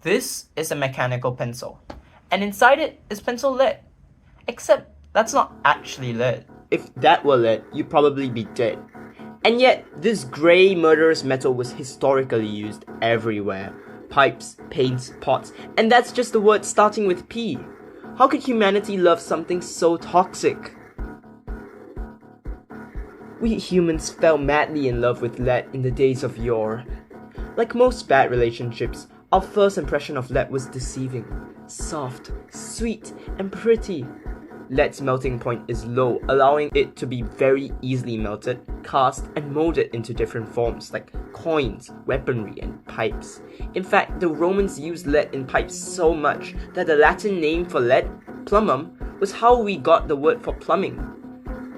This is a mechanical pencil, and inside it is pencil lead. Except that's not actually lead. If that were lead, you'd probably be dead. And yet, this grey murderous metal was historically used everywhere. Pipes, paints, pots, and that's just the word starting with P. How could humanity love something so toxic? We humans fell madly in love with lead in the days of yore. Like most bad relationships, our first impression of lead was deceiving. Soft, sweet, and pretty. Lead's melting point is low, allowing it to be very easily melted, cast, and molded into different forms like coins, weaponry, and pipes. In fact, the Romans used lead in pipes so much that the Latin name for lead, plumum, was how we got the word for plumbing.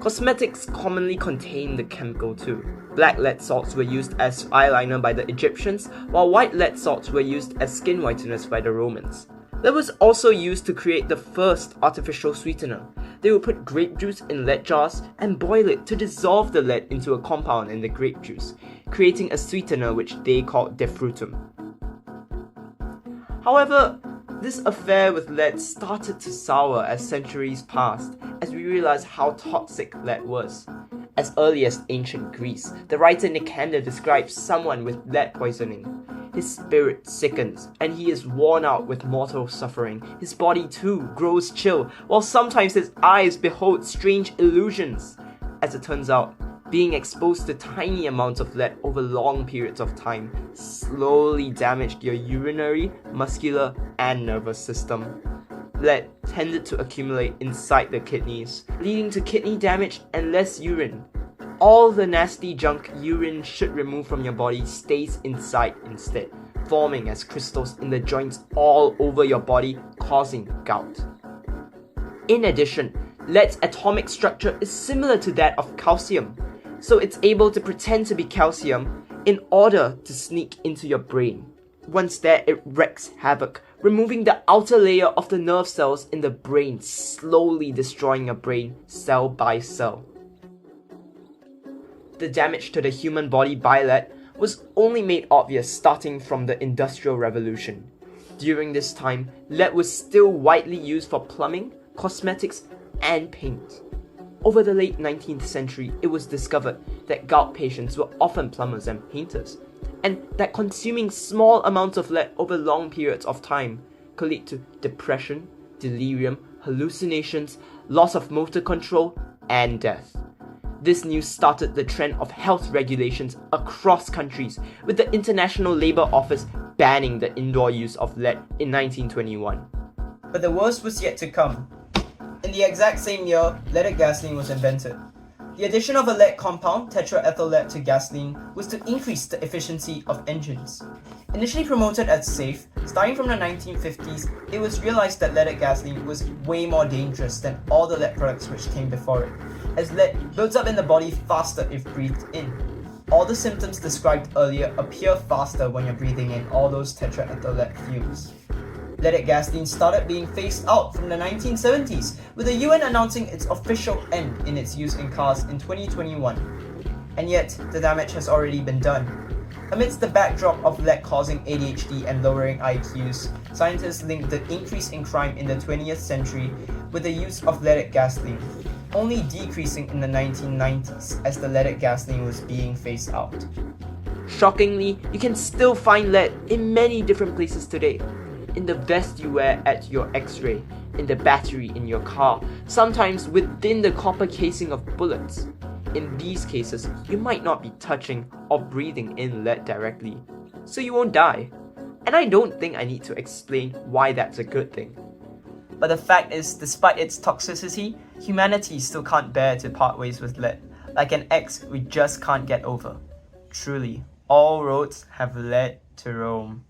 Cosmetics commonly contain the chemical too. Black lead salts were used as eyeliner by the Egyptians, while white lead salts were used as skin whiteners by the Romans. Lead was also used to create the first artificial sweetener. They would put grape juice in lead jars and boil it to dissolve the lead into a compound in the grape juice, creating a sweetener which they called defrutum. However, this affair with lead started to sour as centuries passed, as we realized how toxic lead was. As early as ancient Greece, the writer Nicander describes someone with lead poisoning. His spirit sickens, and he is worn out with mortal suffering. His body too grows chill, while sometimes his eyes behold strange illusions. As it turns out, being exposed to tiny amounts of lead over long periods of time slowly damaged your urinary, muscular, and nervous system. Lead tended to accumulate inside the kidneys, leading to kidney damage and less urine. All the nasty junk urine should remove from your body stays inside instead, forming as crystals in the joints all over your body, causing gout. In addition, lead's atomic structure is similar to that of calcium, so it's able to pretend to be calcium in order to sneak into your brain. Once there, it wreaks havoc, removing the outer layer of the nerve cells in the brain, slowly destroying your brain cell by cell. The damage to the human body by lead was only made obvious starting from the Industrial Revolution. During this time, lead was still widely used for plumbing, cosmetics, and paint. Over the late 19th century, it was discovered that gout patients were often plumbers and painters, and that consuming small amounts of lead over long periods of time could lead to depression, delirium, hallucinations, loss of motor control, and death. This news started the trend of health regulations across countries, with the International Labour Office banning the indoor use of lead in 1921. But the worst was yet to come. In the exact same year, leaded gasoline was invented. The addition of a lead compound, tetraethyl lead, to gasoline was to increase the efficiency of engines. Initially promoted as safe, starting from the 1950s, it was realized that leaded gasoline was way more dangerous than all the lead products which came before it, as lead builds up in the body faster if breathed in. All the symptoms described earlier appear faster when you're breathing in all those tetraethyl lead fumes. Leaded gasoline started being phased out from the 1970s, with the UN announcing its official end in its use in cars in 2021. And yet, the damage has already been done. Amidst the backdrop of lead causing ADHD and lowering IQs, scientists link the increase in crime in the 20th century with the use of leaded gasoline, only decreasing in the 1990s as the leaded gasoline was being phased out. Shockingly, you can still find lead in many different places today. In the vest you wear at your X-ray, in the battery in your car, sometimes within the copper casing of bullets. In these cases, you might not be touching or breathing in lead directly, so you won't die. And I don't think I need to explain why that's a good thing. But the fact is, despite its toxicity, humanity still can't bear to part ways with lead, like an ex we just can't get over. Truly, all roads have led to Rome.